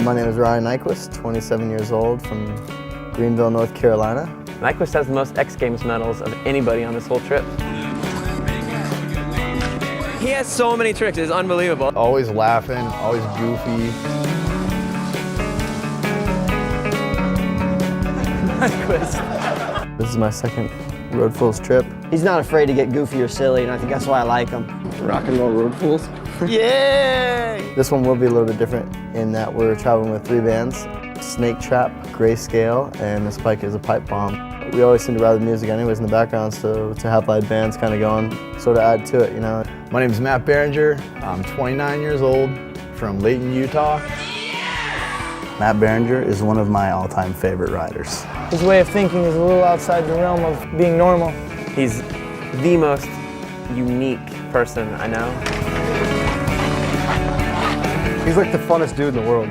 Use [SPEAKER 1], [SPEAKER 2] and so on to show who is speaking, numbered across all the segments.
[SPEAKER 1] My name is Ryan Nyquist, 27 years old, from Greenville, North Carolina.
[SPEAKER 2] Nyquist has the most X Games medals of anybody on this whole trip. He has so many tricks, it's unbelievable.
[SPEAKER 3] Always laughing, always goofy.
[SPEAKER 1] This is my second Road Fools trip.
[SPEAKER 4] He's not afraid to get goofy or silly, and I think that's why I like him.
[SPEAKER 5] Rock and roll Road Fools.
[SPEAKER 1] Yay! This one will be a little bit different in that we're traveling with 3 bands. Snake Trap, Grayscale, and this bike is a pipe bomb. We always seem to rather music anyways in the background, so to have live bands kind of going, sort of add to it, you know.
[SPEAKER 3] My name is Matt Berenger. I'm 29 years old, from Layton, Utah.
[SPEAKER 6] Matt Berenger is one of my all-time favorite riders.
[SPEAKER 7] His way of thinking is a little outside the realm of being normal.
[SPEAKER 2] He's the most unique person I know.
[SPEAKER 5] He's like the funnest dude in the world.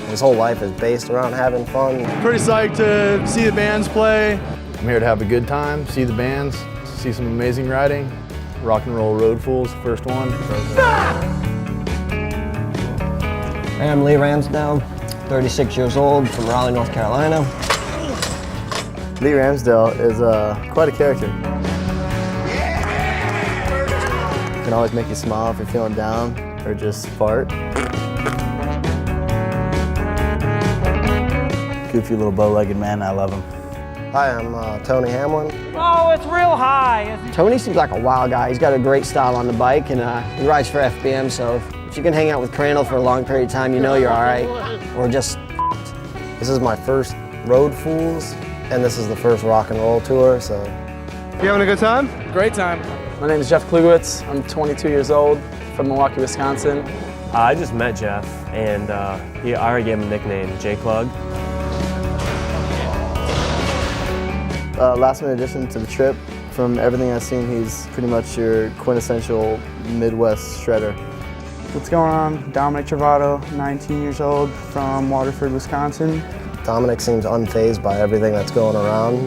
[SPEAKER 4] His whole life is based around having fun.
[SPEAKER 3] Pretty psyched to see the bands play. I'm here to have a good time, see the bands, see some amazing riding. Rock and roll Road Fools, first one.
[SPEAKER 4] I'm Lee Ramsdale, 36 years old, from Raleigh, North Carolina.
[SPEAKER 1] Lee Ramsdale is quite a character. Can always make you smile if you're feeling down or just fart.
[SPEAKER 6] Goofy little bow-legged man, I love him.
[SPEAKER 4] Hi, I'm Tony Hamlin.
[SPEAKER 7] Oh, it's real high.
[SPEAKER 4] Tony seems like a wild guy. He's got a great style on the bike, and he rides for FBM, so if you can hang out with Crandall for a long period of time, you know you're all right. Or just This is my first Road Fools, and this is the first rock and roll tour, so.
[SPEAKER 5] You having a good time?
[SPEAKER 7] Great time. My name is Jeff Klugowitz. I'm 22 years old, from Milwaukee, Wisconsin.
[SPEAKER 8] I just met Jeff, and I already gave him a nickname, J-Klug.
[SPEAKER 1] Last minute addition to the trip. From everything I've seen, he's pretty much your quintessential Midwest shredder.
[SPEAKER 7] What's going on? Dominic Travato, 19 years old, from Waterford, Wisconsin.
[SPEAKER 4] Dominic seems unfazed by everything that's going around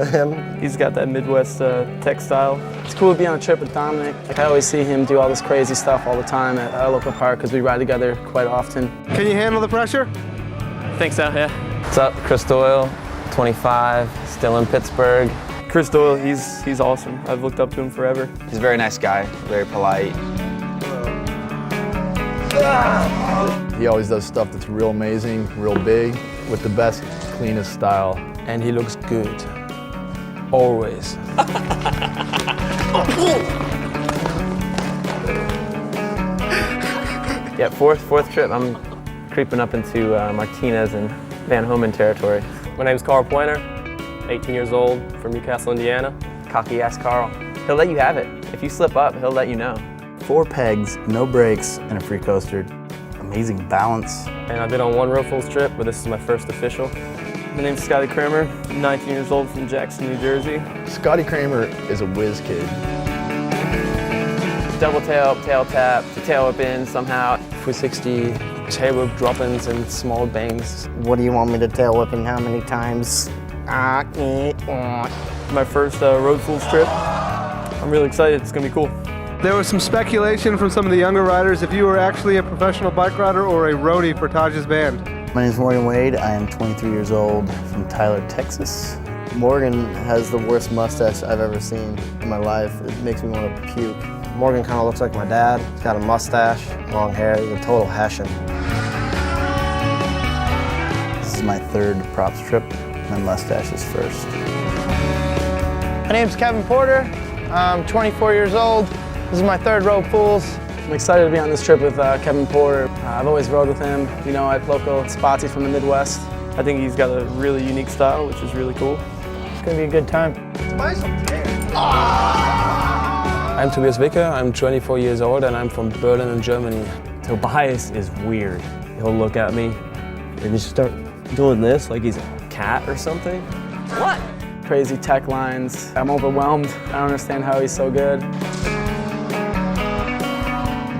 [SPEAKER 4] him.
[SPEAKER 7] He's got that Midwest tech style. It's cool to be on a trip with Dominic. I always see him do all this crazy stuff all the time at our local park because we ride together quite often.
[SPEAKER 5] Can you handle the pressure?
[SPEAKER 2] I think so, yeah.
[SPEAKER 9] What's up, Chris Doyle, 25, still in Pittsburgh.
[SPEAKER 7] Chris Doyle, he's awesome. I've looked up to him forever.
[SPEAKER 9] He's a very nice guy, very polite.
[SPEAKER 3] He always does stuff that's real amazing, real big, with the best, cleanest style.
[SPEAKER 7] And he looks good. Always.
[SPEAKER 2] Yeah, fourth trip, I'm creeping up into Martinez and Van Homan territory.
[SPEAKER 8] My name's Carl Pointer, 18 years old, from Newcastle, Indiana.
[SPEAKER 2] Cocky ass Carl. He'll let you have it. If you slip up, he'll let you know.
[SPEAKER 6] 4 pegs, no brakes, and a free coaster. Amazing balance.
[SPEAKER 8] And I've been on one Road Fools trip, but this is my first official.
[SPEAKER 7] My name's Scotty Kramer, 19 years old, from Jackson, New Jersey.
[SPEAKER 3] Scotty Kramer is a whiz kid.
[SPEAKER 2] Double tail, tail tap, tail whip in somehow.
[SPEAKER 7] 360 tail whip drop-ins and small bangs.
[SPEAKER 4] What do you want me to tail whip and how many times?
[SPEAKER 7] My first Road Fools trip. I'm really excited, it's gonna be cool.
[SPEAKER 5] There was some speculation from some of the younger riders if you were actually a professional bike rider or a roadie for Taj's band.
[SPEAKER 6] My name is Morgan Wade. I am 23 years old, from Tyler, Texas.
[SPEAKER 1] Morgan has the worst mustache I've ever seen in my life. It makes me want to puke.
[SPEAKER 4] Morgan kind of looks like my dad. He's got a mustache, long hair, he's a total Hessian.
[SPEAKER 6] This is my 3rd props trip. My mustache is first.
[SPEAKER 7] My name's Kevin Porter. I'm 24 years old. This is my 3rd Road Fools. I'm excited to be on this trip with Kevin Porter. I've always rode with him, you know, at local spots. He's from the Midwest. I think he's got a really unique style, which is really cool. It's gonna be a good time.
[SPEAKER 10] I'm Tobias Wicker, I'm 24 years old and I'm from Berlin in Germany.
[SPEAKER 8] Tobias is weird. He'll look at me and just start doing this like he's a cat or something.
[SPEAKER 2] What?
[SPEAKER 7] Crazy tech lines. I'm overwhelmed. I don't understand how he's so good.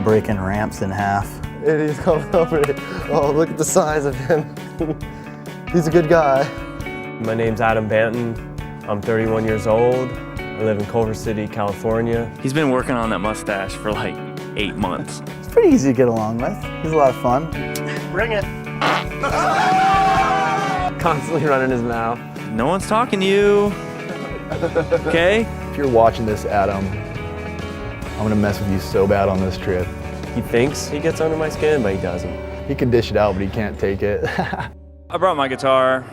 [SPEAKER 6] Breaking ramps in half.
[SPEAKER 1] And he's coming over it. Oh, look at the size of him. He's a good guy.
[SPEAKER 8] My name's Adam Banton. I'm 31 years old. I live in Culver City, California.
[SPEAKER 11] He's been working on that mustache for like 8 months.
[SPEAKER 6] It's pretty easy to get along with. He's a lot of fun.
[SPEAKER 4] Bring it.
[SPEAKER 2] Constantly running his mouth.
[SPEAKER 11] No one's talking to you. Okay?
[SPEAKER 3] If you're watching this, Adam, I'm gonna mess with you so bad on this trip.
[SPEAKER 8] He thinks he gets under my skin, but he doesn't.
[SPEAKER 3] He can dish it out, but he can't take it.
[SPEAKER 11] I brought my guitar.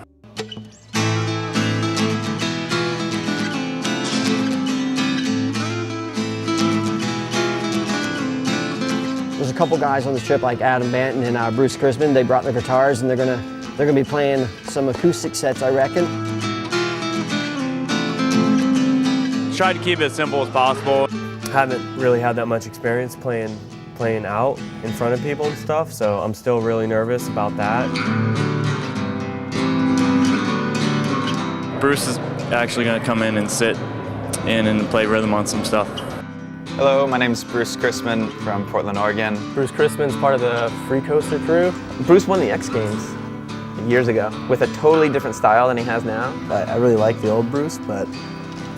[SPEAKER 4] There's a couple guys on this trip like Adam Banton and Bruce Chrisman. They brought their guitars and they're gonna be playing some acoustic sets, I reckon.
[SPEAKER 11] Tried to keep it as simple as possible.
[SPEAKER 8] Haven't really had that much experience playing out in front of people and stuff, so I'm still really nervous about that.
[SPEAKER 11] Bruce is actually going to come in and sit in and play rhythm on some stuff.
[SPEAKER 12] Hello, my name is Bruce Chrisman from Portland, Oregon.
[SPEAKER 2] Bruce Chrisman's part of the Free Coaster crew. Bruce won the X Games years ago with a totally different style than he has now.
[SPEAKER 1] I really like the old Bruce, but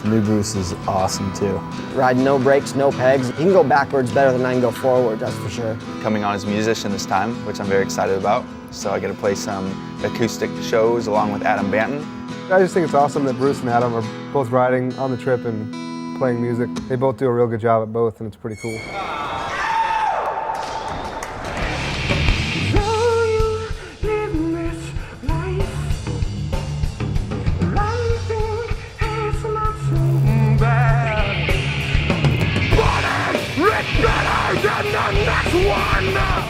[SPEAKER 1] the new Bruce is awesome too.
[SPEAKER 4] Riding no brakes, no pegs. He can go backwards better than I can go forward, that's for sure.
[SPEAKER 12] Coming on as a musician this time, which I'm very excited about. So I get to play some acoustic shows along with Adam Banton.
[SPEAKER 5] I just think it's awesome that Bruce and Adam are both riding on the trip and playing music. They both do a real good job at both, and it's pretty cool.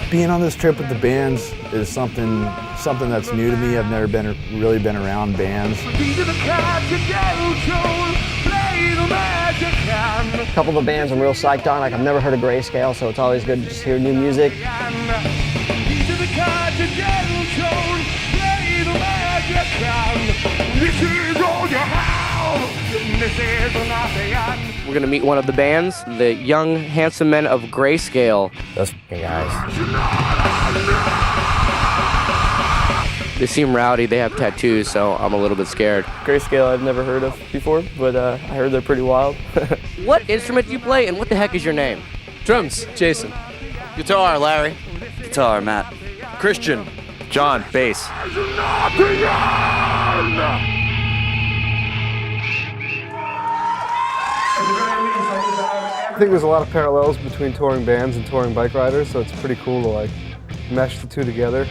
[SPEAKER 3] Being on this trip with the bands is something that's new to me. I've never really been around bands.
[SPEAKER 4] A couple of the bands I'm real psyched on. Like, I've never heard of Grayscale, so it's always good to just hear new music.
[SPEAKER 13] We're gonna meet one of the bands, the Young Handsome Men of Grayscale.
[SPEAKER 8] Those f***ing guys.
[SPEAKER 13] They seem rowdy, they have tattoos, so I'm a little bit scared.
[SPEAKER 2] Grayscale I've never heard of before, but I heard they're pretty wild.
[SPEAKER 13] What instrument do you play, and what the heck is your name?
[SPEAKER 7] Drums, Jason.
[SPEAKER 13] Guitar, Larry.
[SPEAKER 9] Guitar, Matt.
[SPEAKER 11] Christian. John, bass.
[SPEAKER 5] I think there's a lot of parallels between touring bands and touring bike riders, so it's pretty cool to like mesh the two together.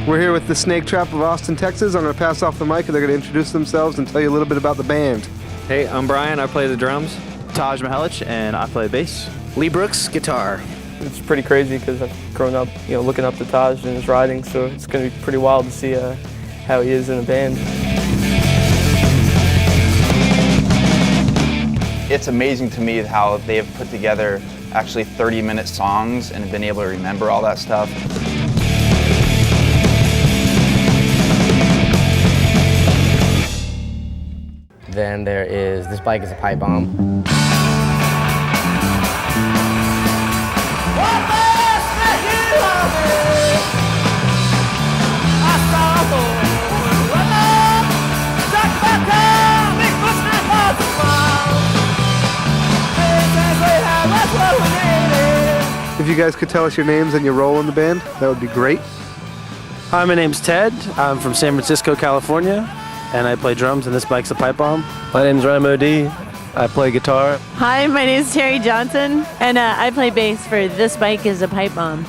[SPEAKER 5] We're here with the Snake Trap of Austin, Texas. I'm going to pass off the mic and they're going to introduce themselves and tell you a little bit about the band.
[SPEAKER 9] Hey, I'm Brian. I play the drums. Taj Mihalich, and I play bass.
[SPEAKER 13] Lee Brooks, guitar.
[SPEAKER 2] It's pretty crazy because I've grown up, looking up to Taj and his riding, so it's going to be pretty wild to see how he is in a band.
[SPEAKER 12] It's amazing to me how they have put together actually 30-minute songs and have been able to remember all that stuff.
[SPEAKER 13] Then there is This Bike is a Pipe Bomb.
[SPEAKER 5] If you guys could tell us your names and your role in the band, that would be great.
[SPEAKER 14] Hi, my name's Ted. I'm from San Francisco, California, and I play drums in This Bike's a Pipe Bomb.
[SPEAKER 8] My name's Ryan Modee. I play guitar.
[SPEAKER 15] Hi, my name's Terry Johnson, and I play bass for This Bike is a Pipe Bomb.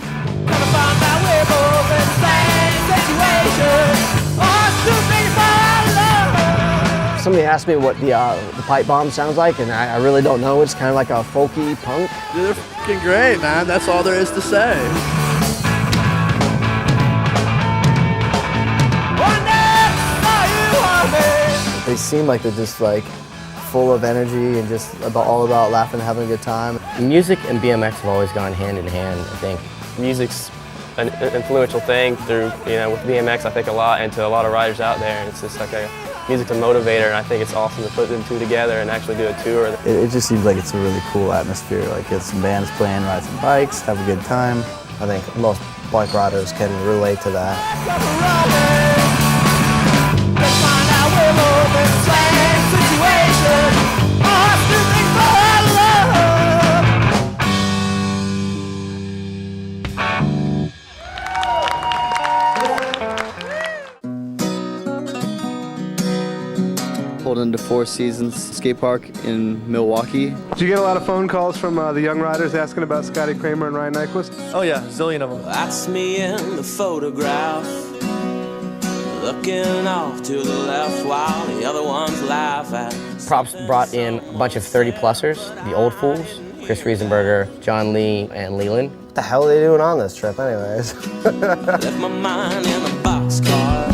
[SPEAKER 4] Somebody asked me what the pipe bomb sounds like, and I really don't know. It's kind of like a folky punk.
[SPEAKER 6] Dude, they're fucking great, man. That's all there is to say.
[SPEAKER 1] They seem like they're just like full of energy and just all about laughing and having a good time.
[SPEAKER 13] Music and BMX have always gone hand in hand, I think.
[SPEAKER 2] Music's an influential thing through, with BMX, I think a lot, and to a lot of riders out there, and it's just like music's a motivator, and I think it's awesome to put them two together and actually do a tour.
[SPEAKER 1] It just seems like it's a really cool atmosphere. Like, get some bands playing, ride some bikes, have a good time. I think most bike riders can relate to that. pulled into Four Seasons Skate Park in Milwaukee.
[SPEAKER 5] Did you get a lot of phone calls from the young riders asking about Scotty Kramer and Ryan Nyquist?
[SPEAKER 6] Oh yeah, zillion of them.
[SPEAKER 16] That's me in the photograph, looking off to the left while the other ones laugh at.
[SPEAKER 13] Props brought in a bunch of 30-plussers, the old fools, Chris Riesenberger, John Lee, and Leland.
[SPEAKER 4] What the hell are they doing on this trip anyways?
[SPEAKER 16] Left my mind in a boxcar,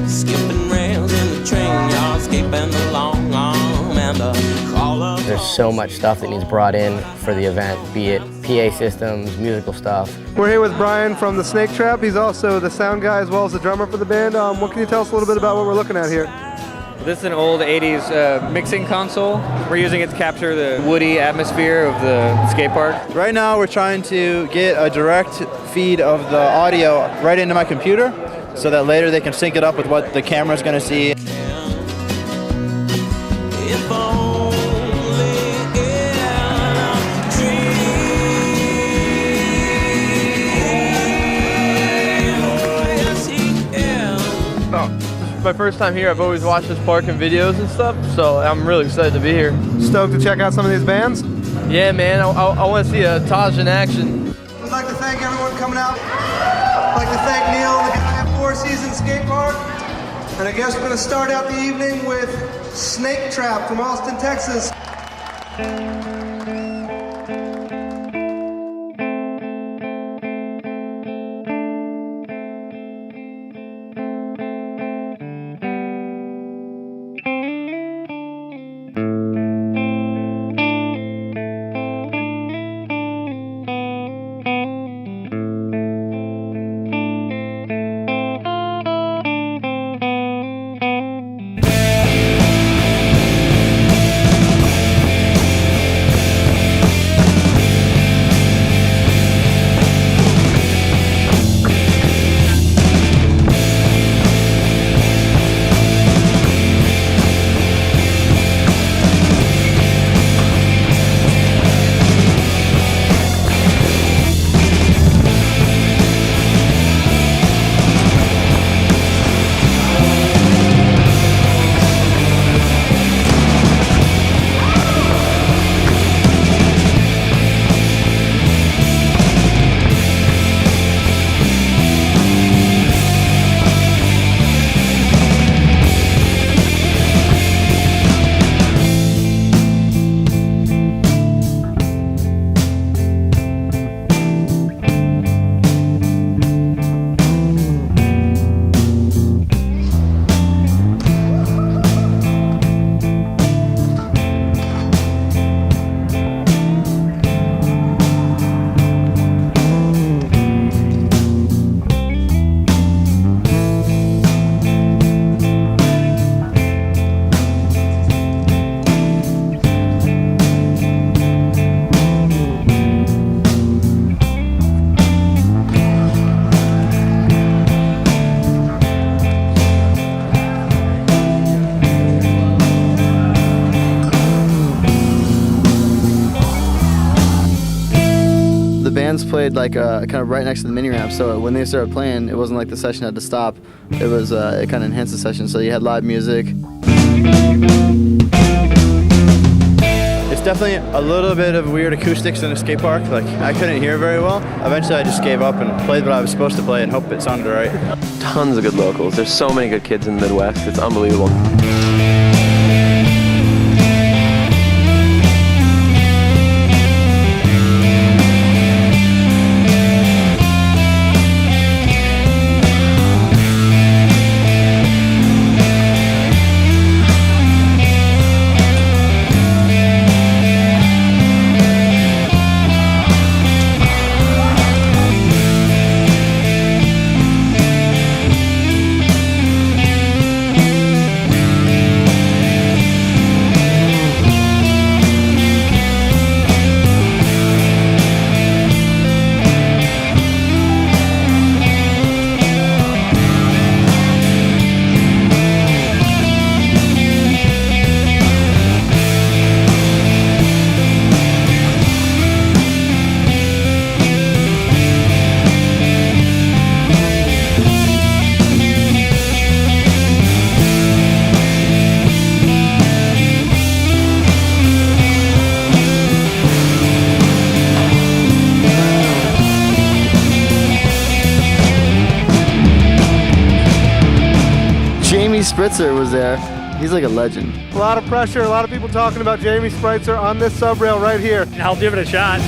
[SPEAKER 16] skipping rails in the train yard, escaping the long arm and the call of.
[SPEAKER 13] There's so much stuff that needs brought in for the event, be it PA systems, musical stuff.
[SPEAKER 5] We're here with Brian from the Snake Trap. He's also the sound guy as well as the drummer for the band. What can you tell us a little bit about what we're looking at here?
[SPEAKER 17] This is an old 80s mixing console. We're using it to capture the woody atmosphere of the skate park.
[SPEAKER 6] Right now we're trying to get a direct feed of the audio right into my computer so that later they can sync it up with what the camera's going to see.
[SPEAKER 16] If only in a dream. Yes, he is.
[SPEAKER 7] My first time here. I've always watched this park in videos and stuff, so I'm really excited to be here.
[SPEAKER 5] Stoked to check out some of these bands?
[SPEAKER 7] Yeah, man, I want to see Taj in action.
[SPEAKER 5] I'd like to thank everyone coming out. I'd like to thank Neil and the guy at Four Seasons Skate Park. And I guess we're going to start out the evening with Snake Trap from Austin, Texas.
[SPEAKER 1] Played like kind of right next to the mini ramp, so when they started playing, it wasn't like the session had to stop. It was it kind of enhanced the session, so you had live music.
[SPEAKER 6] It's definitely a little bit of weird acoustics in a skate park. Like I couldn't hear very well. Eventually I just gave up and played what I was supposed to play and hoped it sounded right.
[SPEAKER 8] Tons of good locals. There's so many good kids in the Midwest. It's unbelievable.
[SPEAKER 1] Jamie Spritzer was there. He's like a legend.
[SPEAKER 18] A lot of pressure, a lot of people talking about Jamie Spritzer on this subrail right here.
[SPEAKER 19] I'll give it a shot.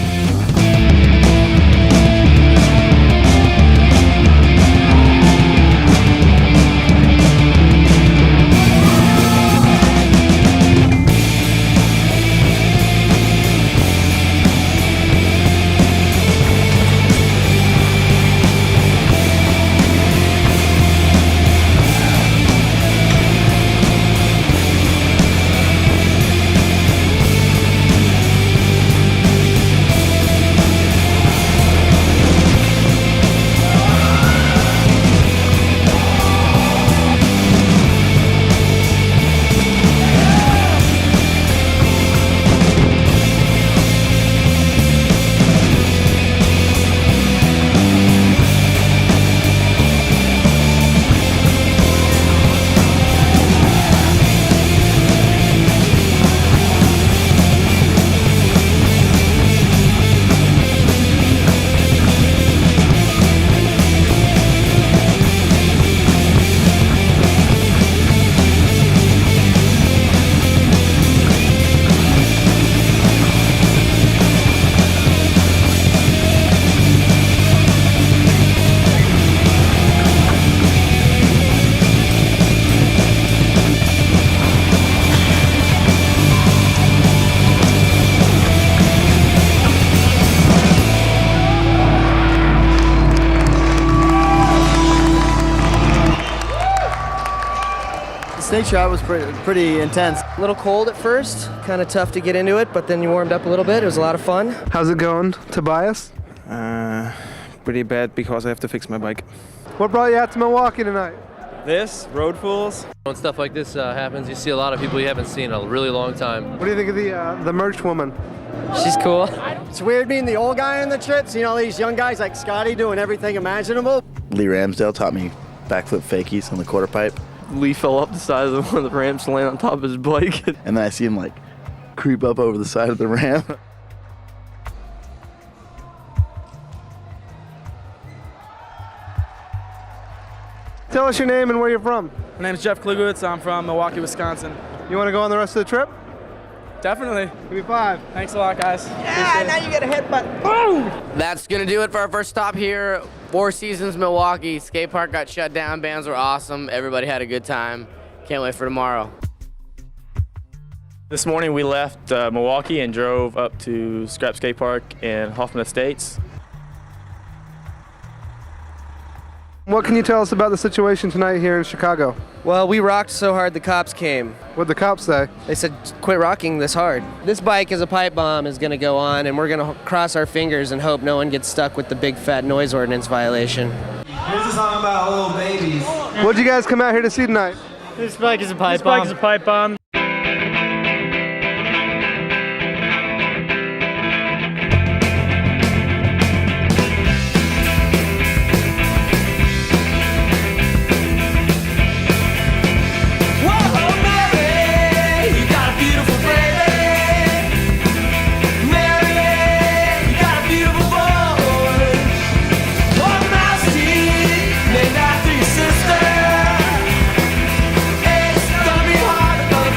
[SPEAKER 1] Snake trap was pretty intense.
[SPEAKER 4] A little cold at first, kind of tough to get into it, but then you warmed up a little bit. It was a lot of fun.
[SPEAKER 18] How's it going, Tobias?
[SPEAKER 10] Pretty bad because I have to fix my bike.
[SPEAKER 18] What brought you out to Milwaukee tonight?
[SPEAKER 20] This, Road Fools. When stuff like this happens, you see a lot of people you haven't seen in a really long time.
[SPEAKER 18] What do you think of the merch woman?
[SPEAKER 4] She's cool. It's weird being the old guy on the trip, seeing all these young guys like Scotty doing everything imaginable.
[SPEAKER 1] Lee Ramsdale taught me backflip fakies on the quarter pipe.
[SPEAKER 9] Lee fell up the side of one of the ramps to land on top of his bike.
[SPEAKER 1] And then I see him like creep up over the side of the ramp.
[SPEAKER 18] Tell us your name and where you're from.
[SPEAKER 7] My name's Jeff Kligowitz. I'm from Milwaukee, Wisconsin.
[SPEAKER 18] You want to go on the rest of the trip?
[SPEAKER 7] Definitely.
[SPEAKER 18] Give me 5.
[SPEAKER 7] Thanks a lot, guys.
[SPEAKER 4] Yeah, now you get a headbutt. Boom!
[SPEAKER 13] That's gonna do it for our first stop here. Four Seasons, Milwaukee. Skate park got shut down. Bands were awesome. Everybody had a good time. Can't wait for tomorrow.
[SPEAKER 11] This morning we left Milwaukee and drove up to Scrap Skate Park in Hoffman Estates.
[SPEAKER 18] What can you tell us about the situation tonight here in Chicago?
[SPEAKER 4] Well, we rocked so hard the cops came.
[SPEAKER 18] What'd the cops say?
[SPEAKER 4] They said, quit rocking this hard. This bike as a pipe bomb is gonna go on, and we're gonna cross our fingers and hope no one gets stuck with the big fat noise ordinance violation.
[SPEAKER 5] Here's a song about little babies.
[SPEAKER 18] What'd you guys come out here to see tonight?
[SPEAKER 19] This bike is a pipe bomb. This bike is a pipe bomb.
[SPEAKER 16] It's gonna be hard, but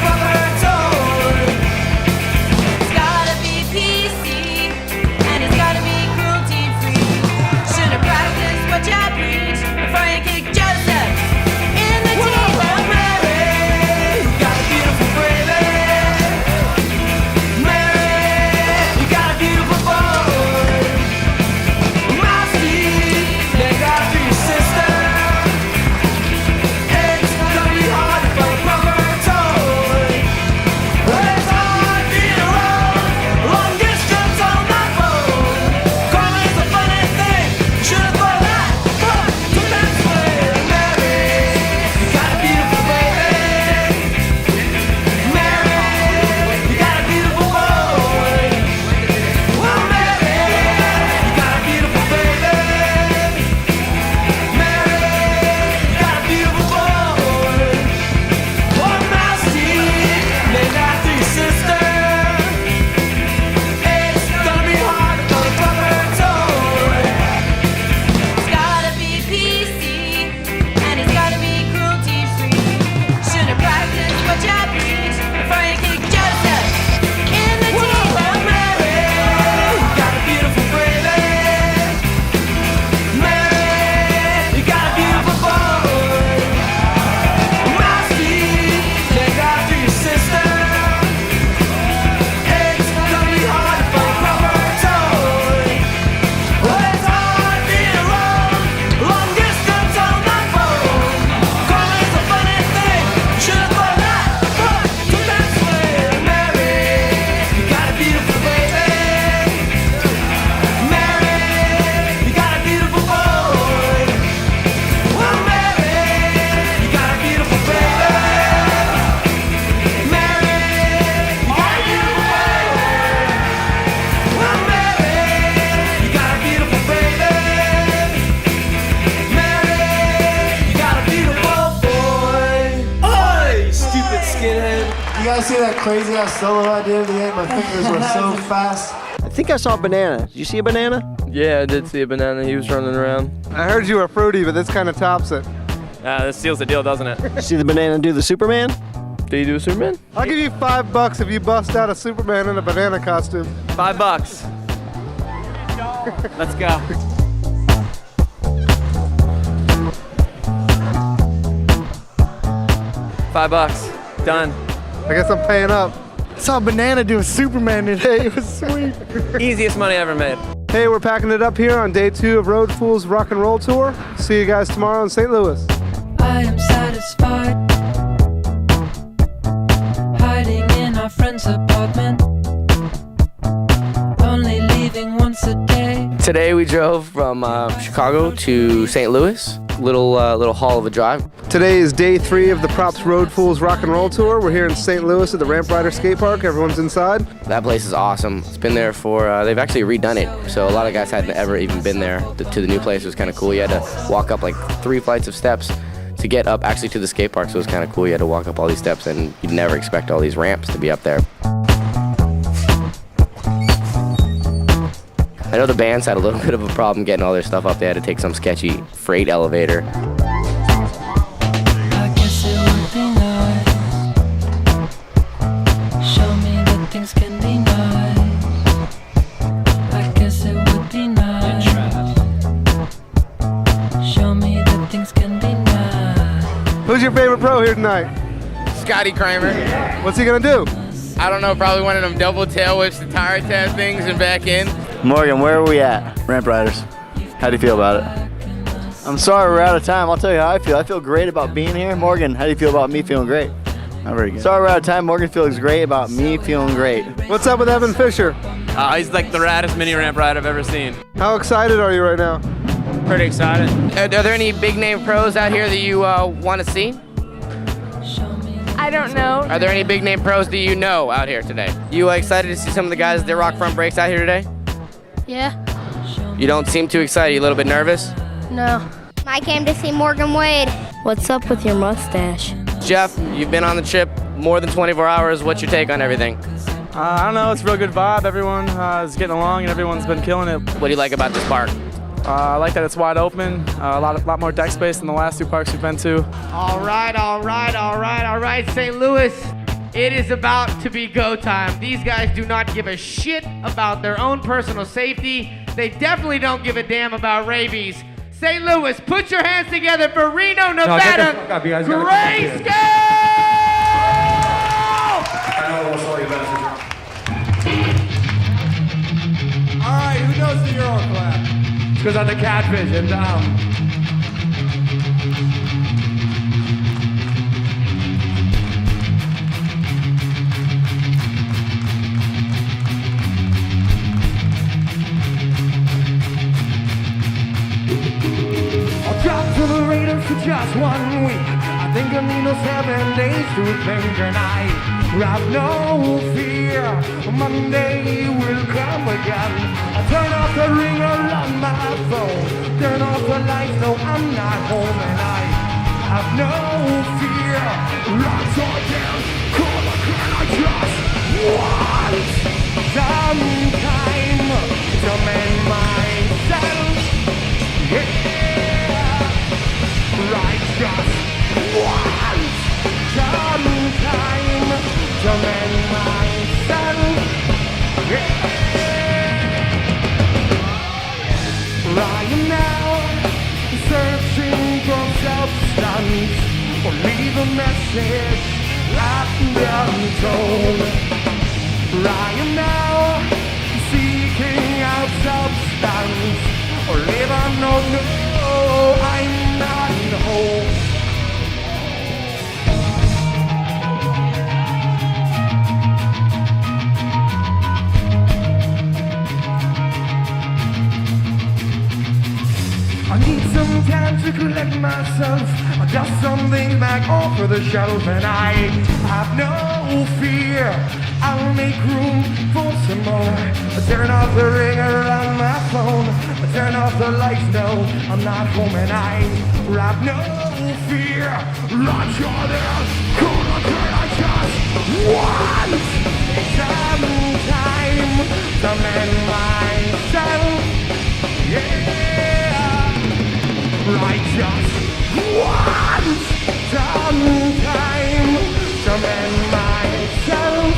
[SPEAKER 1] You guys see that crazy ass solo I did at the end? My fingers were so fast.
[SPEAKER 4] I think I saw a banana. Did you see a banana?
[SPEAKER 20] Yeah, I did see a banana. He was running around.
[SPEAKER 18] I heard you were fruity, but this kind of tops it.
[SPEAKER 11] This seals the deal, doesn't it?
[SPEAKER 4] See the banana do the Superman?
[SPEAKER 20] Did he do a Superman?
[SPEAKER 18] I'll give you $5 if you bust out a Superman in a banana costume.
[SPEAKER 11] $5. Let's go. $5. Done.
[SPEAKER 18] I guess I'm paying up.
[SPEAKER 7] I saw a banana do a Superman today. It was sweet.
[SPEAKER 11] Easiest money I ever made.
[SPEAKER 18] Hey, we're packing it up here on day 2 of Road Fools Rock and Roll Tour. See you guys tomorrow in St. Louis.
[SPEAKER 16] I am satisfied, hiding in our friend's apartment, only leaving once a day.
[SPEAKER 13] Today we drove from Chicago to St. Louis. Little haul of a drive.
[SPEAKER 18] Today is day 3 of the Props Road Fools Rock and Roll Tour. We're here in St. Louis at the Ramp Rider Skate Park. Everyone's inside.
[SPEAKER 13] That place is awesome. It's been there for, they've actually redone it. So a lot of guys hadn't ever even been there to the new place. It was kind of cool. You had to walk up like 3 flights of steps to get up actually to the skate park. So it was kind of cool. You had to walk up all these steps and you'd never expect all these ramps to be up there. I know the bands had a little bit of a problem getting all their stuff up. They had to take some sketchy freight elevator.
[SPEAKER 16] I guess it would be nice. Show me that things can be nice. I guess it would be nice. Show me that things can be nice.
[SPEAKER 18] Who's your favorite pro here tonight?
[SPEAKER 13] Scotty Kramer.
[SPEAKER 18] What's he gonna do?
[SPEAKER 13] I don't know, probably one of them double tail whips, the tire tab things and back in.
[SPEAKER 1] Morgan, where are we at? Ramp Riders. How do you feel about it? I'm sorry we're out of time. I'll tell you how I feel. I feel great about being here. Morgan, how do you feel about me feeling great? Not very good. Sorry we're out of time. Morgan feels great about me feeling great.
[SPEAKER 18] What's up with Evan Fisher?
[SPEAKER 11] He's like the raddest mini ramp ride I've ever seen.
[SPEAKER 18] How excited are you right now?
[SPEAKER 11] Pretty excited.
[SPEAKER 13] Are there any big name pros out here that you want to see?
[SPEAKER 15] I don't know.
[SPEAKER 13] Are there any big name pros that you know out here today? You excited to see some of the guys that rock front brakes out here today?
[SPEAKER 21] Yeah.
[SPEAKER 13] You don't seem too excited. You a little bit nervous?
[SPEAKER 21] No. I came to see Morgan Wade.
[SPEAKER 15] What's up with your mustache?
[SPEAKER 13] Jeff, you've been on the trip more than 24 hours. What's your take on everything?
[SPEAKER 7] I don't know. It's a real good vibe. Everyone is getting along and everyone's been killing it.
[SPEAKER 13] What do you like about this park?
[SPEAKER 7] I like that it's wide open. A lot more deck space than the last 2 parks we've been to.
[SPEAKER 22] All right, St. Louis. It is about to be go time. These guys do not give a shit about their own personal safety. They definitely don't give a damn about rabies. St. Louis, put your hands together for Reno, Nevada. Grayscale!
[SPEAKER 5] All right, who knows the Euro clap? Because on the catfish and
[SPEAKER 22] I'll drop to the Raiders for just 1 week. I think I need no 7 days to think, and I have no fear. Monday will come again. I turn off the ringer on my phone, turn off the lights, no I'm not home, and I have no fear. Lights are down, call again, I just want some time to mend myself. Yeah, right, just want some time to mend myself. Yeah. I am now searching for substance, or leave a message untold. I am now seeking out substance, or live on no, I'm not whole. I need some time to collect myself. I dust some things back off of the shelf, and I have no fear. I'll make room for some more. I turn off the ringer on my phone. I turn off the lights, no, I'm not home, and I have no fear. Lights are there, cool again, I just myself.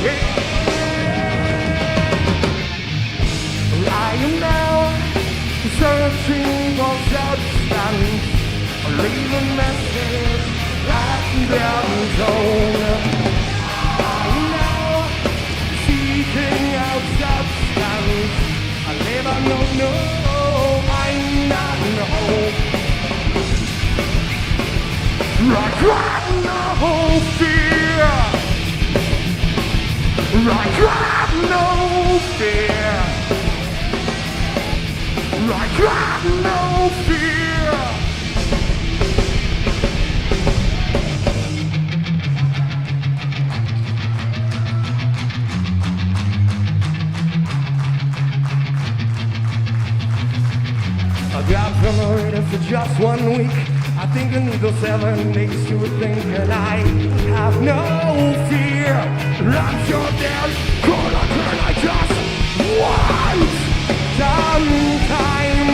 [SPEAKER 22] Yeah. I am now searching for substance, leave a message right down the zone. I am now seeking out substance. I never know, I'm not in hope. I got no fear. I got no fear. I got no fear. I got promoted for just 1 week. I think I need those 7 days to think, and I have no fear. I'm sure there's gonna turn. I just want some time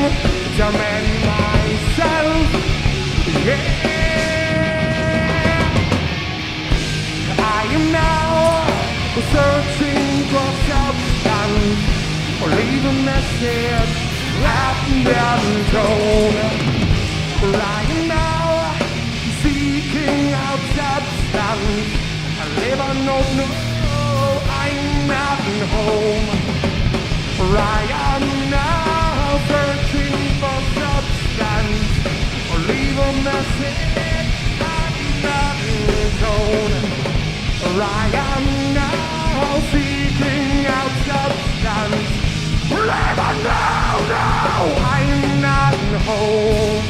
[SPEAKER 22] to mend myself. Yeah. I am now searching for substance, or leave a message wrapped down the tone. I am now seeking out substance. I live on no, I'm not home. I am now searching for substance, or leave a message I'm not home. I am now seeking out substance. Live on no, I'm not home.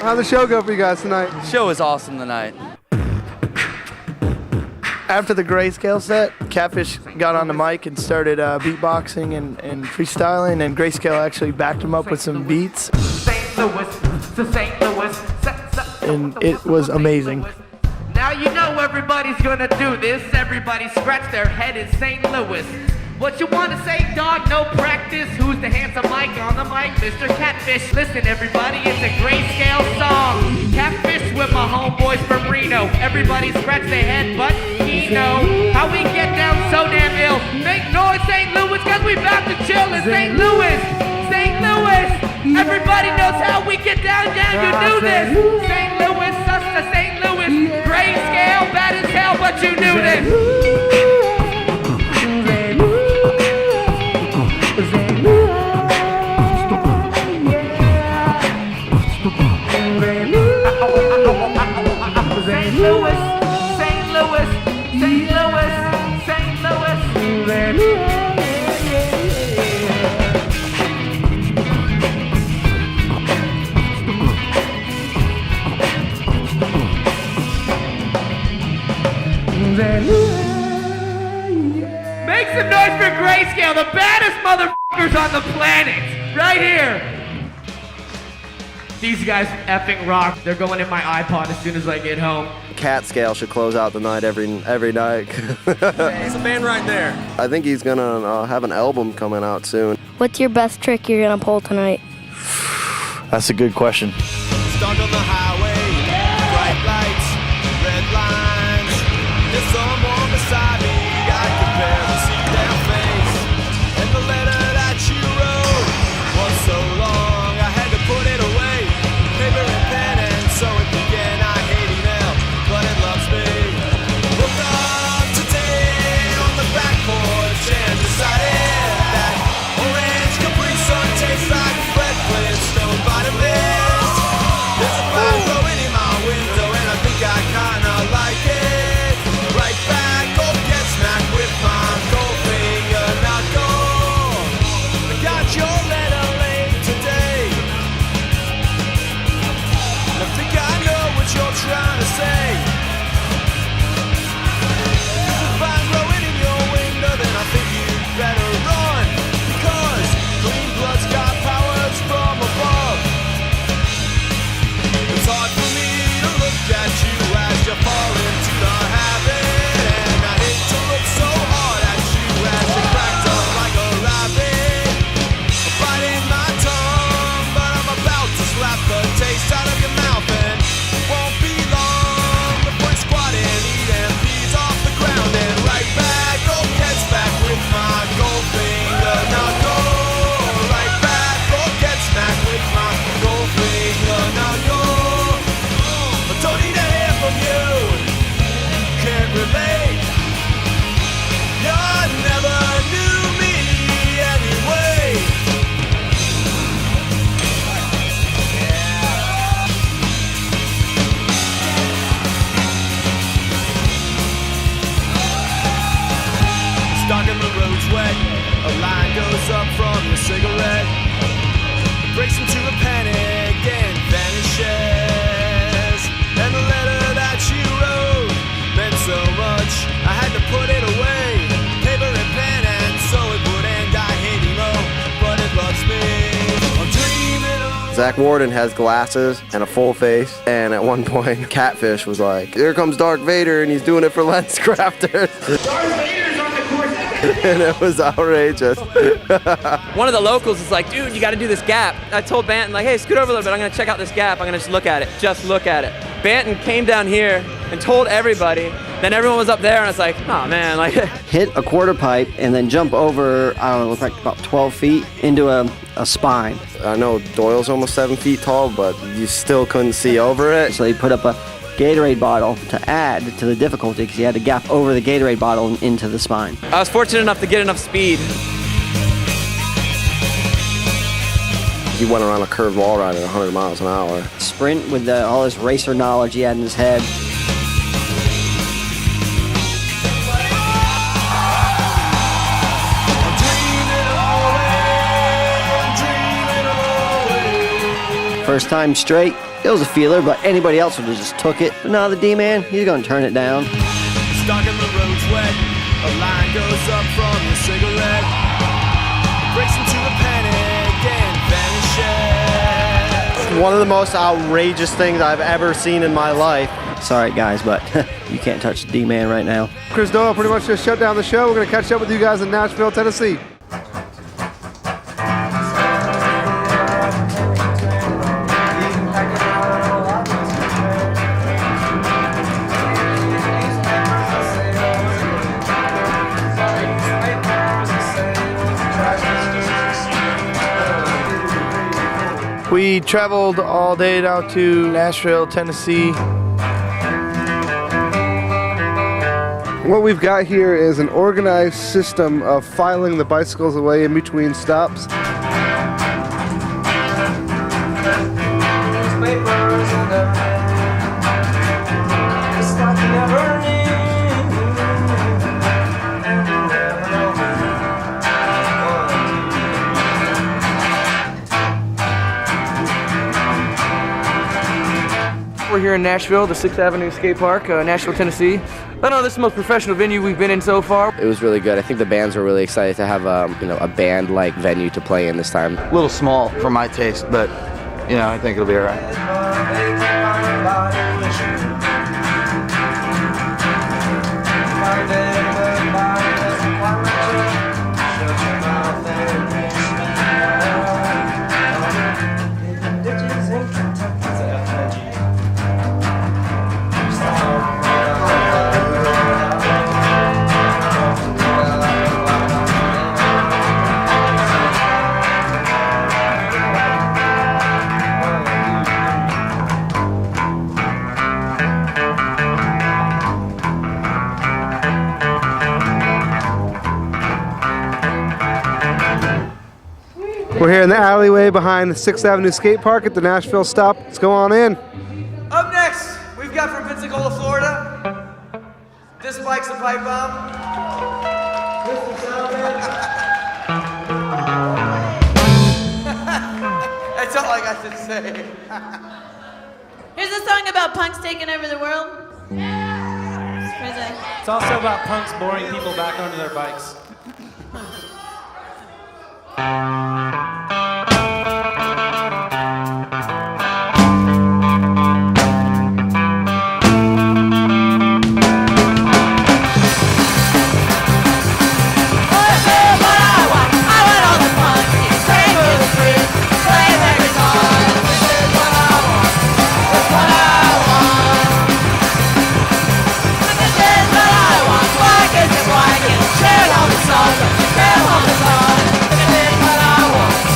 [SPEAKER 18] How'd the show go for you guys tonight?
[SPEAKER 3] Show was awesome tonight.
[SPEAKER 12] After the Grayscale set, Catfish got on the mic and started beatboxing and freestyling, and Grayscale actually backed him up with some beats.
[SPEAKER 22] St. Louis, to St. Louis,
[SPEAKER 12] and it was amazing.
[SPEAKER 22] Now you know everybody's gonna do this. Everybody scratch their head in St. Louis. What you wanna say, dog? No practice. Who's the handsome mic on the mic? Mr. Catfish. Listen, everybody, it's a Grayscale song. Catfish with my homeboys from Reno. Everybody scratch their head, but he know how we get down so damn ill. Make noise, St. Louis, cause we about to chill in St. Louis. St. Louis. Everybody knows how we get down, you do this. St. Louis, us to St. Louis. Grayscale, bad as hell, but you knew this. St. Louis, St. Louis, St. Louis, St. Louis. Make some noise for Grayscale, the baddest motherfuckers on the planet, right here. These guys effing rock. They're going in my iPod as soon as I get home.
[SPEAKER 1] Catscale should close out the night every night.
[SPEAKER 3] It's a band right there.
[SPEAKER 1] I think he's gonna have an album coming out soon.
[SPEAKER 21] What's your best trick you're gonna pull tonight?
[SPEAKER 1] That's a good question.
[SPEAKER 16] Stuck on the highway, bright lights, red lines. There's someone beside me, I can barely see their face. And the letter that you wrote was so long, I had to put it away. Paper and pen, and so it began. I hate email, but it loves me. Woke up today on the back porch and decided that orange Capri Sun tastes like Fred Flintstone vitamins. There's a
[SPEAKER 2] Zach Warden has glasses and a full face, and at one point, Catfish was like, "Here comes Darth Vader, and he's doing it for lens crafters." And it was outrageous.
[SPEAKER 3] One of the locals is like, dude, you got to do this gap. I told Banton, like, hey, scoot over a little bit. I'm going to check out this gap. I'm going to just look at it. Just look at it. Banton came down here and told everybody. Then everyone was up there, and I was like, oh, man. Like,
[SPEAKER 4] Hit a quarter pipe and then jump over, I don't know, it looked like about 12 feet into a spine.
[SPEAKER 2] I know Doyle's almost 7 feet tall, but you still couldn't see over it.
[SPEAKER 4] So they put up a Gatorade bottle to add to the difficulty because you had to gap over the Gatorade bottle and into the spine.
[SPEAKER 3] I was fortunate enough to get enough speed.
[SPEAKER 2] He went around a curved wall ride at 100 miles an hour.
[SPEAKER 4] Sprint with all this racer knowledge he had in his head. First time straight, it was a feeler, but anybody else would have just took it. But no, the D-man, he's going to turn it down.
[SPEAKER 16] Stuck in the road's wet. A line goes up from your cigarette. Breaks into a panic and vanishes.
[SPEAKER 2] One of the most outrageous things I've ever seen in my life.
[SPEAKER 4] Sorry, guys, but you can't touch the D-man right now.
[SPEAKER 18] Chris Doyle pretty much just shut down the show. We're going to catch up with you guys in Nashville, Tennessee.
[SPEAKER 12] We traveled all day down to Nashville, Tennessee.
[SPEAKER 18] What we've got here is an organized system of filing the bicycles away in between stops.
[SPEAKER 14] We're here in Nashville, the 6th Avenue Skate Park, Nashville, Tennessee. I don't know, this is the most professional venue we've been in so far.
[SPEAKER 13] It was really good. I think the bands were really excited to have a band-like venue to play in this time.
[SPEAKER 1] A little small for my taste, but I think it'll be all right.
[SPEAKER 18] We're here in the alleyway behind the 6th Avenue Skate Park at the Nashville stop. Let's go on in.
[SPEAKER 23] Up next, we've got from Pensacola, Florida. This bike's a pipe bomb. That's all I got to say.
[SPEAKER 15] Here's a song about punks taking over the world.
[SPEAKER 19] It's also about punks boring people back onto their bikes.
[SPEAKER 16] Share all the songs, share all the songs. This is what I want.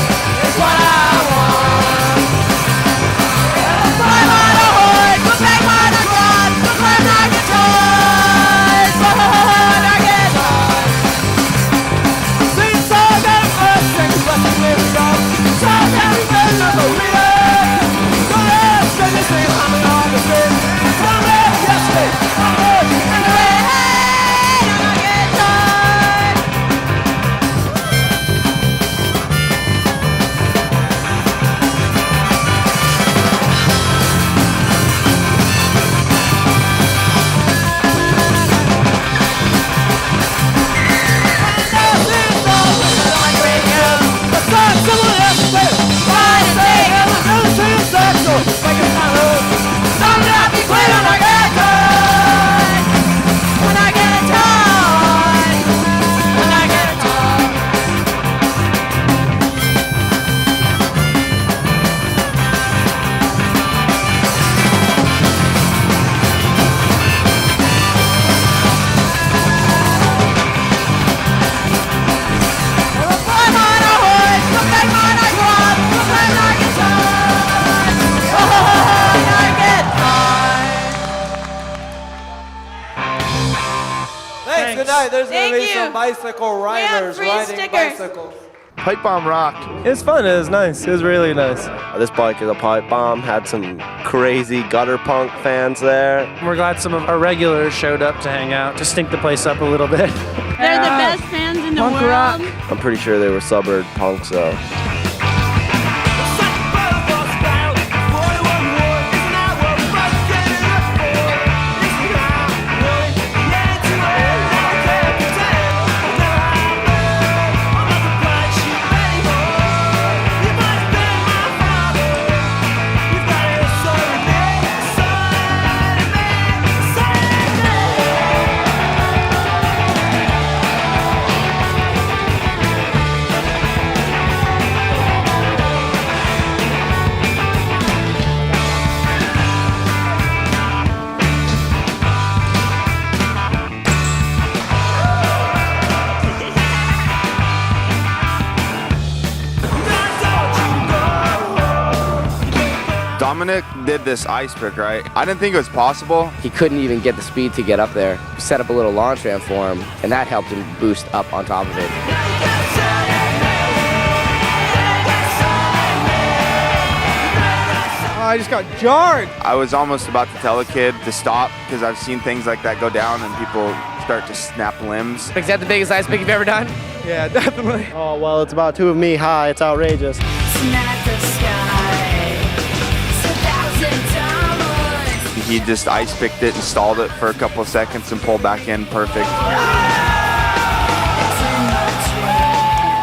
[SPEAKER 23] tonight there's going to
[SPEAKER 15] Thank
[SPEAKER 23] be
[SPEAKER 15] you.
[SPEAKER 23] some bicycle riders
[SPEAKER 15] free
[SPEAKER 23] riding
[SPEAKER 15] stickers.
[SPEAKER 23] bicycles.
[SPEAKER 12] Pipe bomb rocked.
[SPEAKER 6] It was fun. It was nice. It was really nice.
[SPEAKER 2] This bike is a pipe bomb. Had some crazy gutter punk fans there.
[SPEAKER 19] We're glad some of our regulars showed up to hang out, to stink the place up a little bit.
[SPEAKER 15] They're the best fans in the world.
[SPEAKER 2] I'm pretty sure they were suburb punks though.
[SPEAKER 8] Dominic did this ice pick, right? I didn't think it was possible.
[SPEAKER 13] He couldn't even get the speed to get up there. Set up a little launch ramp for him, and that helped him boost up on top of it.
[SPEAKER 12] I just got jarred.
[SPEAKER 8] I was almost about to tell a kid to stop because I've seen things like that go down and people start to snap limbs.
[SPEAKER 3] Is that the biggest ice pick you've ever done?
[SPEAKER 12] Yeah, definitely.
[SPEAKER 1] Oh, well, it's about two of me high. It's outrageous.
[SPEAKER 8] He just ice picked it and stalled it for a couple of seconds and pulled back in perfect.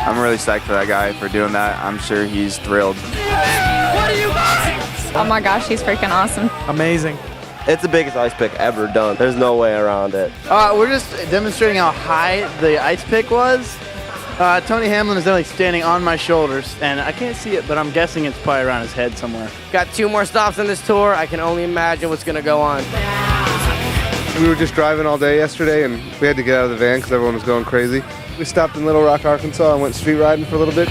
[SPEAKER 8] I'm really psyched for that guy for doing that. I'm sure he's thrilled.
[SPEAKER 15] What are you guys?
[SPEAKER 17] Oh my gosh, he's freaking awesome.
[SPEAKER 12] Amazing.
[SPEAKER 2] It's the biggest ice pick ever done. There's no way around it.
[SPEAKER 7] We're just demonstrating how high the ice pick was. Tony Hamlin is definitely standing on my shoulders, and I can't see it, but I'm guessing it's probably around his head somewhere.
[SPEAKER 3] Got 2 more stops on this tour. I can only imagine what's going to go on.
[SPEAKER 18] We were just driving all day yesterday, and we had to get out of the van because everyone was going crazy. We stopped in Little Rock, Arkansas, and went street riding for a little bit.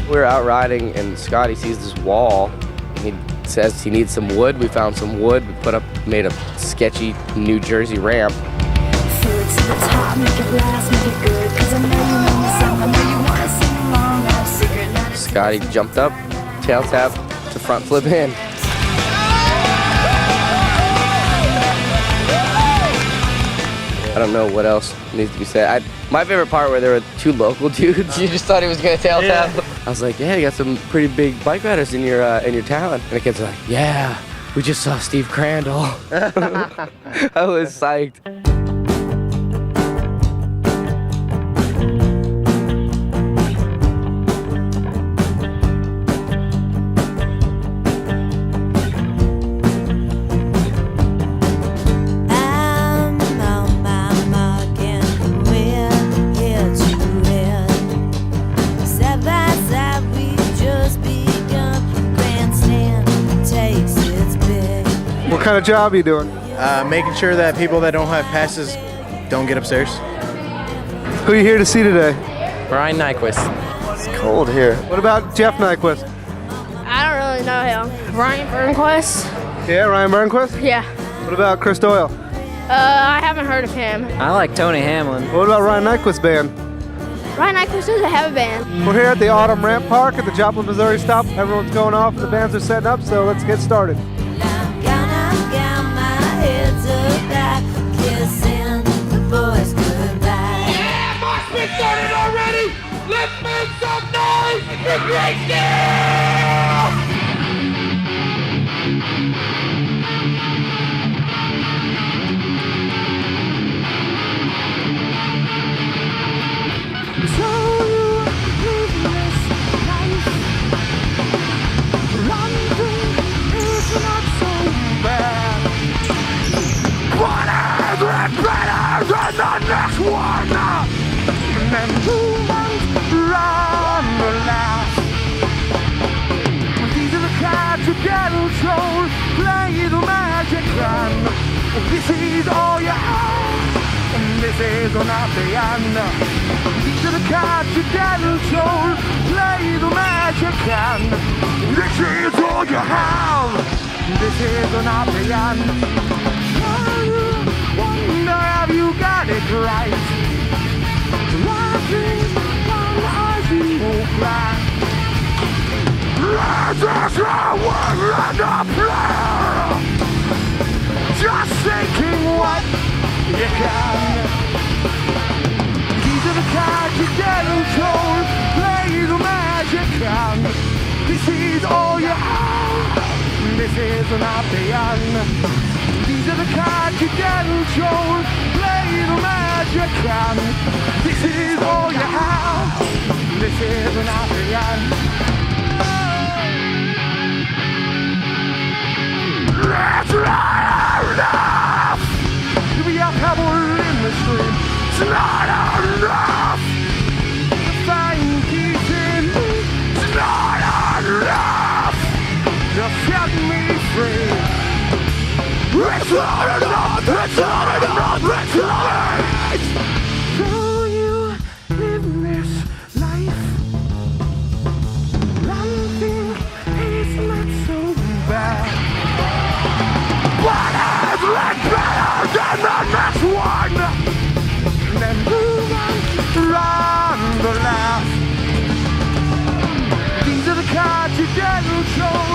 [SPEAKER 13] We were out riding and Scotty sees this wall. He says he needs some wood. We found some wood. We made a sketchy New Jersey ramp. Scotty jumped up, tail tap to front flip in. I don't know what else needs to be said. My favorite part where there were 2 local dudes. You just thought he was gonna tail tap. I was like, yeah, you got some pretty big bike riders in your town. And the kids were like, yeah, we just saw Steve Crandall. I was psyched.
[SPEAKER 18] What kind of job are you doing?
[SPEAKER 7] Making sure that people that don't have passes don't get upstairs.
[SPEAKER 18] Who are you here to see today?
[SPEAKER 20] Ryan Nyquist.
[SPEAKER 1] It's cold here.
[SPEAKER 18] What about Jeff Nyquist?
[SPEAKER 21] I don't really know him. Ryan Burnquist?
[SPEAKER 18] Yeah, Ryan Burnquist?
[SPEAKER 21] Yeah.
[SPEAKER 18] What about Chris Doyle?
[SPEAKER 21] I haven't heard of him.
[SPEAKER 20] I like Tony Hamlin.
[SPEAKER 18] What about Ryan Nyquist's band?
[SPEAKER 21] Ryan Nyquist doesn't have a band.
[SPEAKER 18] We're here at the Autumn Ramp Park at the Joplin, Missouri stop. Everyone's going off, the bands are setting up, so let's get started.
[SPEAKER 16] We started already! Let's make some noise for Grayscale!
[SPEAKER 22] So it better than the next one. And then humans run the last. These are the cards you get control. Play the magic hand. This is all you have. This is not the end. These are the cards you get control. Play the magic hand. This is all you have. This is not the end. I wonder have you got it right. Laughing on as you cry. This is your word and a prayer. Just thinking what you can. These are the cards you get control. Play the magic hand. This is all you have. This is not the end. These are the cards you get control. Play the magic hand. This is all you have. This is not the end. Let's not enough. We are pebble in the stream. It's not enough. Find peace in me. It's not enough. To set me free. It's not enough. It's not enough. It's not enough. So you live this life. One thing is not so bad. But it's better than the next one. Then move on, run the last. These are the cards you get control.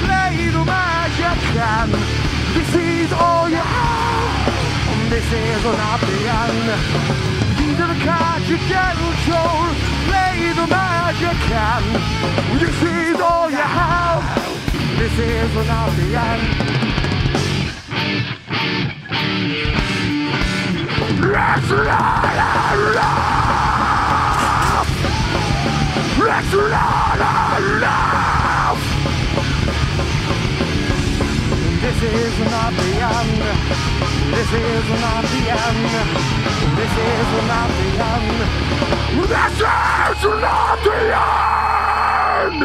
[SPEAKER 22] Play the magic hand. This is all you have. This is not the end. These are the cards you get control. Play the magic hand. This is all you have. This is not the end. Let's not enough. Let's not enough. This is not the end. This is not the end. This is not the end. This is not the end.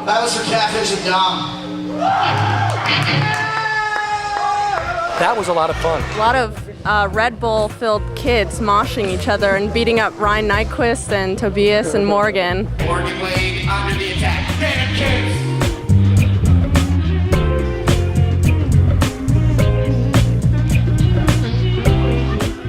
[SPEAKER 9] That was for Catfish and Dom.
[SPEAKER 10] That was a lot of fun.
[SPEAKER 17] A lot of Red Bull-filled kids moshing each other and beating up Ryan Nyquist and Tobias and Morgan.
[SPEAKER 16] Morgan Wade under the attack. Stand kids.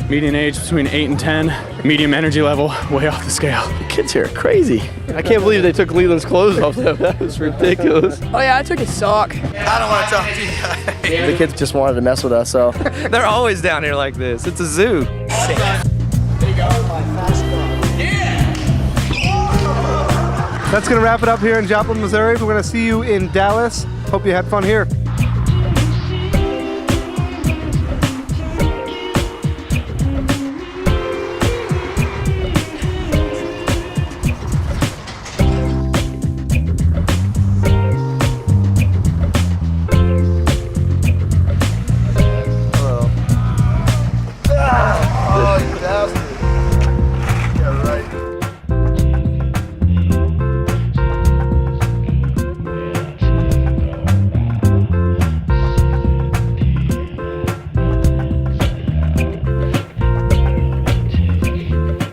[SPEAKER 6] Median age between 8 and 10. Medium energy level, way off the scale.
[SPEAKER 1] The kids here are crazy. I can't believe they took Leland's clothes off though. That was ridiculous.
[SPEAKER 17] Oh yeah, I took his sock.
[SPEAKER 9] I don't want to talk to you guys.
[SPEAKER 1] The kids just wanted to mess with us, so.
[SPEAKER 3] They're always down here like this. It's a zoo.
[SPEAKER 18] That's going to wrap it up here in Joplin, Missouri. We're going to see you in Dallas. Hope you had fun here.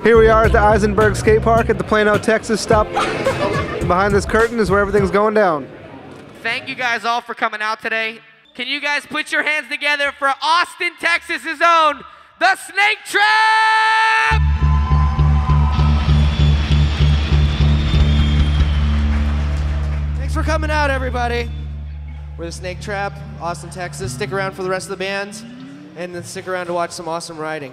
[SPEAKER 18] Here we are at the Eisenberg Skate Park at the Plano, Texas stop. Behind this curtain is where everything's going down.
[SPEAKER 23] Thank you guys all for coming out today. Can you guys put your hands together for Austin, Texas's own, the Snake Trap! Thanks for coming out, everybody. We're the Snake Trap, Austin, Texas. Stick around for the rest of the bands, and then stick around to watch some awesome riding.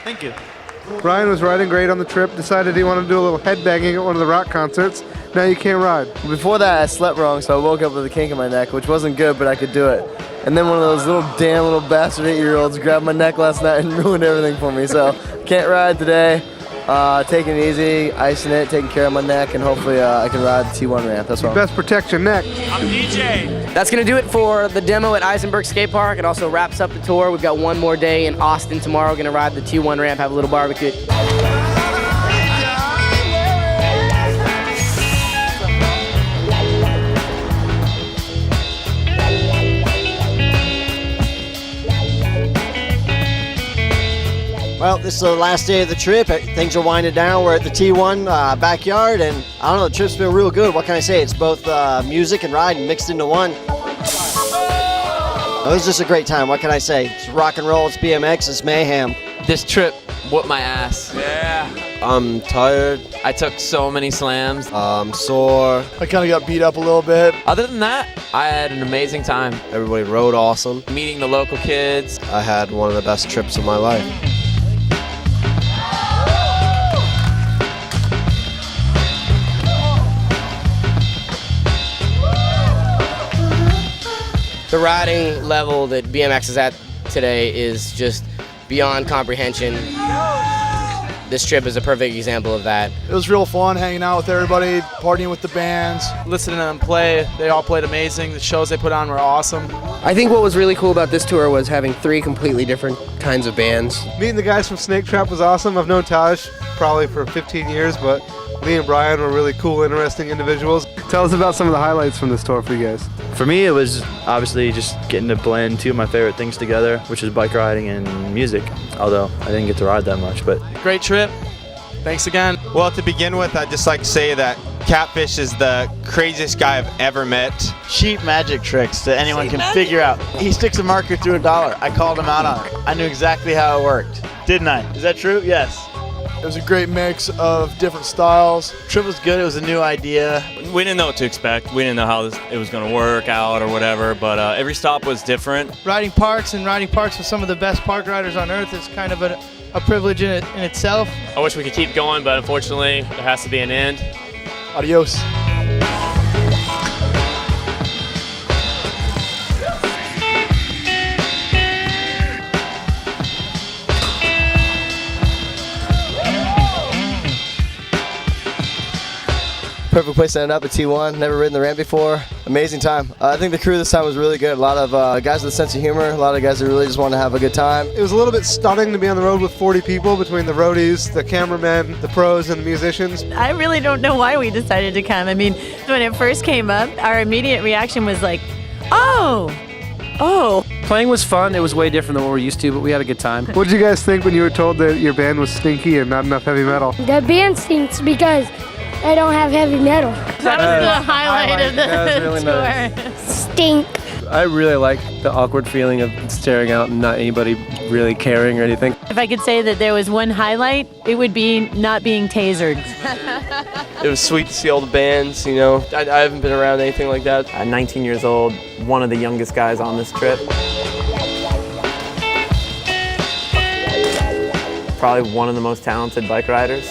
[SPEAKER 12] Thank you.
[SPEAKER 18] Ryan was riding great on the trip, decided he wanted to do a little headbanging at one of the rock concerts. Now you can't ride.
[SPEAKER 1] Before that, I slept wrong, so I woke up with a kink in my neck, which wasn't good, but I could do it. And then one of those little bastard 8-year-olds grabbed my neck last night and ruined everything for me. So can't ride today. Taking it easy, icing it, taking care of my neck, and hopefully I can ride the T1 ramp. That's all.
[SPEAKER 18] Best protect your neck.
[SPEAKER 4] I'm DJ.
[SPEAKER 13] That's going to do it for the demo at Eisenberg Skate Park. It also wraps up the tour. We've got one more day in Austin tomorrow. We're going to ride the T1 ramp, have a little barbecue.
[SPEAKER 5] Well, this is the last day of the trip. Things are winding down. We're at the T1 backyard, and I don't know, the trip's been real good. What can I say? It's both music and riding mixed into one. It was just a great time. What can I say? It's rock and roll, it's BMX, it's mayhem.
[SPEAKER 3] This trip whooped my ass.
[SPEAKER 2] Yeah. I'm tired.
[SPEAKER 3] I took so many slams.
[SPEAKER 2] I'm sore.
[SPEAKER 12] I kind of got beat up a little bit.
[SPEAKER 3] Other than that, I had an amazing time.
[SPEAKER 2] Everybody rode awesome.
[SPEAKER 3] Meeting the local kids.
[SPEAKER 2] I had one of the best trips of my life.
[SPEAKER 13] The riding level that BMX is at today is just beyond comprehension. This trip is a perfect example of that.
[SPEAKER 12] It was real fun hanging out with everybody, partying with the bands.
[SPEAKER 7] Listening to them play, they all played amazing. The shows they put on were awesome.
[SPEAKER 11] I think what was really cool about this tour was having 3 completely different kinds of bands.
[SPEAKER 18] Meeting the guys from Snake Trap was awesome. I've known Taj probably for 15 years, but Lee and Brian were really cool, interesting individuals. Tell us about some of the highlights from this tour for you guys.
[SPEAKER 24] For me, it was obviously just getting to blend 2 of my favorite things together, which is bike riding and music, although I didn't get to ride that much. But
[SPEAKER 7] Great trip. Thanks again.
[SPEAKER 4] Well, to begin with, I'd just like to say that Catfish is the craziest guy I've ever met.
[SPEAKER 25] Cheap magic tricks that anyone can figure out. He sticks a marker through $1. I called him out on it. I knew exactly how it worked. Didn't I? Is that true? Yes.
[SPEAKER 12] It was a great mix of different styles.
[SPEAKER 25] Trip was good. It was a new idea.
[SPEAKER 26] We didn't know what to expect. We didn't know how it was going to work out or whatever, but every stop was different.
[SPEAKER 23] Riding parks with some of the best park riders on earth is kind of a privilege in itself.
[SPEAKER 20] I wish we could keep going, but unfortunately, there has to be an end.
[SPEAKER 12] Adios.
[SPEAKER 1] Perfect place to end up at T1. Never ridden the ramp before. Amazing time. I think the crew this time was really good. A lot of guys with a sense of humor. A lot of guys that really just wanted to have a good time.
[SPEAKER 18] It was a little bit stunning to be on the road with 40 people between the roadies, the cameramen, the pros, and the musicians.
[SPEAKER 15] I really don't know why we decided to come. I mean, when it first came up, our immediate reaction was like, oh.
[SPEAKER 19] Playing was fun. It was way different than what we're used to, but we had a good time.
[SPEAKER 18] What did you guys think when you were told that your band was stinky and not enough heavy metal?
[SPEAKER 21] The band stinks because I don't have heavy metal.
[SPEAKER 15] That was the highlight of the
[SPEAKER 19] really
[SPEAKER 15] tour.
[SPEAKER 19] Nice.
[SPEAKER 21] Stink.
[SPEAKER 19] I really like the awkward feeling of staring out and not anybody really caring or anything.
[SPEAKER 15] If I could say that there was one highlight, it would be not being tasered.
[SPEAKER 27] It was sweet to see all the bands, you know. I haven't been around anything like that.
[SPEAKER 3] 19 years old, one of the youngest guys on this trip. Probably one of the most talented bike riders.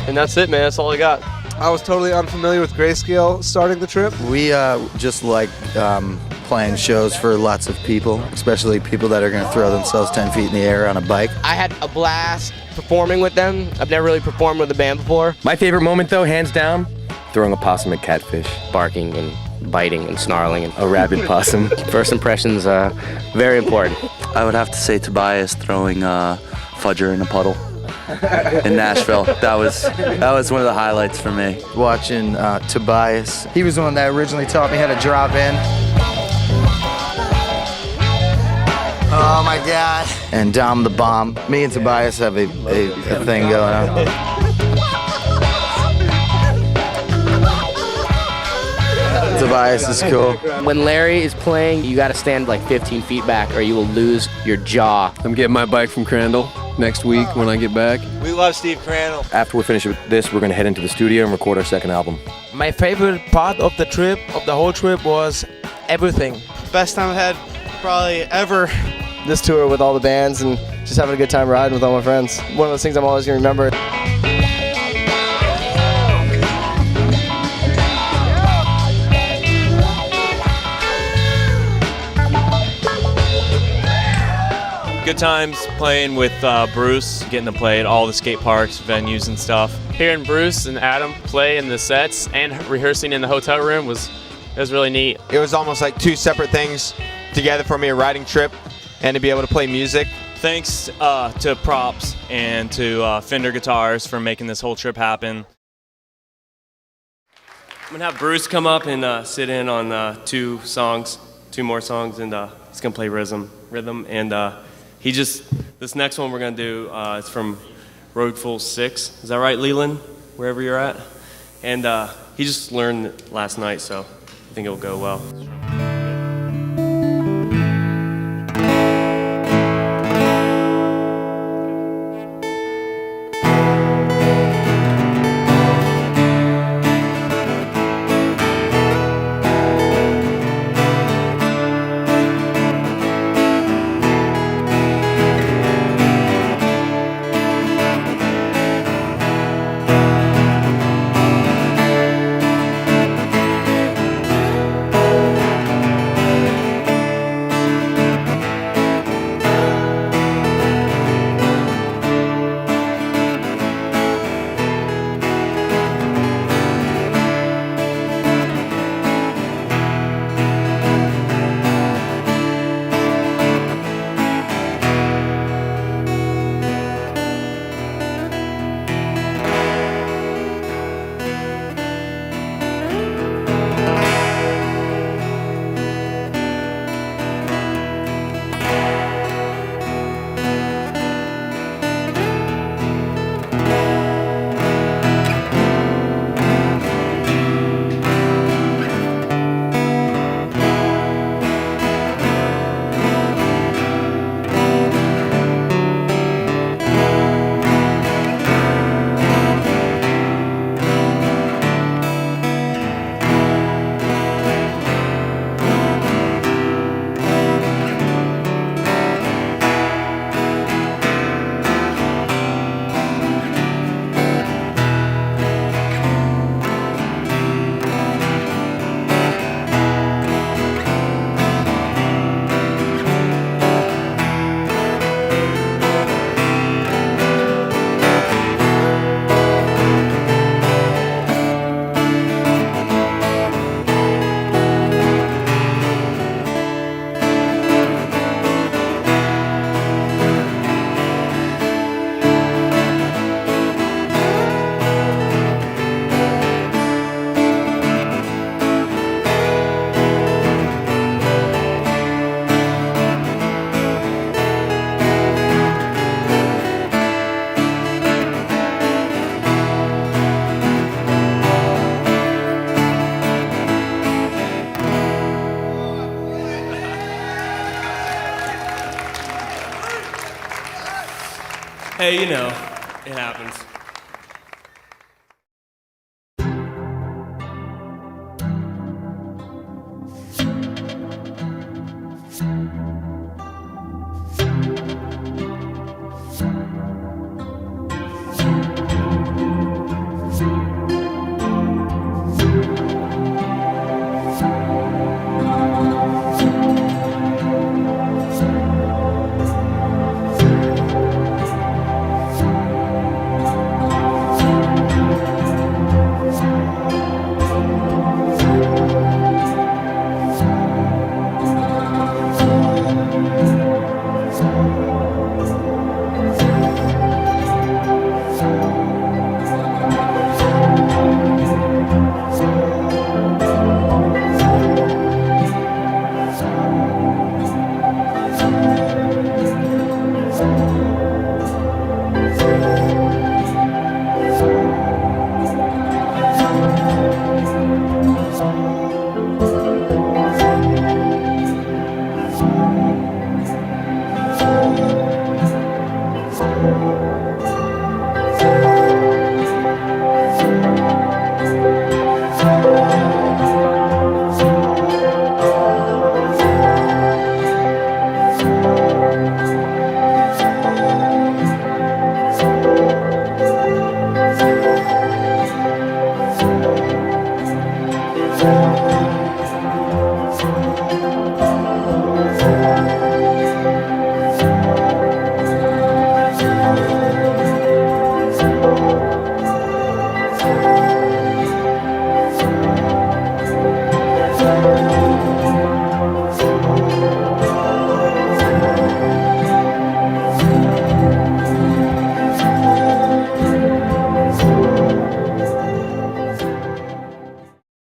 [SPEAKER 27] And that's it, man. That's all I got.
[SPEAKER 18] I was totally unfamiliar with Grayscale starting the trip.
[SPEAKER 28] We just like playing shows for lots of people, especially people that are going to throw themselves 10 feet in the air on a bike.
[SPEAKER 13] I had a blast performing with them. I've never really performed with a band before.
[SPEAKER 29] My favorite moment, though, hands down, throwing a possum at Catfish.
[SPEAKER 13] Barking and biting and snarling. And
[SPEAKER 29] a rabid possum.
[SPEAKER 13] First impressions, very important.
[SPEAKER 28] I would have to say Tobias throwing Fudger in a puddle in Nashville. That was one of the highlights for me.
[SPEAKER 11] Watching Tobias. He was the one that originally taught me how to drop in.
[SPEAKER 5] Oh my God.
[SPEAKER 11] And Dom the Bomb. Me and Tobias have a thing going on. Tobias is cool.
[SPEAKER 13] When Larry is playing, you got to stand like 15 feet back or you will lose your jaw.
[SPEAKER 19] I'm getting my bike from Crandall next week when I get back.
[SPEAKER 4] We love Steve Crandall.
[SPEAKER 29] After we're finished with this, we're going to head into the studio and record our second album.
[SPEAKER 30] My favorite part of the trip, of the whole trip, was
[SPEAKER 27] everything.
[SPEAKER 2] Best time I've had probably ever.
[SPEAKER 11] This tour with all the bands and just having a good time riding with all my friends. One of those things I'm always going to remember.
[SPEAKER 26] Good times playing with Bruce, getting to play at all the skate parks, venues and stuff.
[SPEAKER 6] Hearing Bruce and Adam play in the sets and rehearsing in the hotel room was really neat.
[SPEAKER 4] It was almost like two separate things together for me, a riding trip and to be able to play music.
[SPEAKER 26] Thanks to Props and to Fender Guitars for making this whole trip happen.
[SPEAKER 20] I'm gonna have Bruce come up and sit in on two more songs, and he's gonna play rhythm, and this next one we're gonna do is from Road Fools 6. Is that right, Leland? Wherever you're at, and he just learned it last night, so I think it'll go well. Hey, you know, it happens.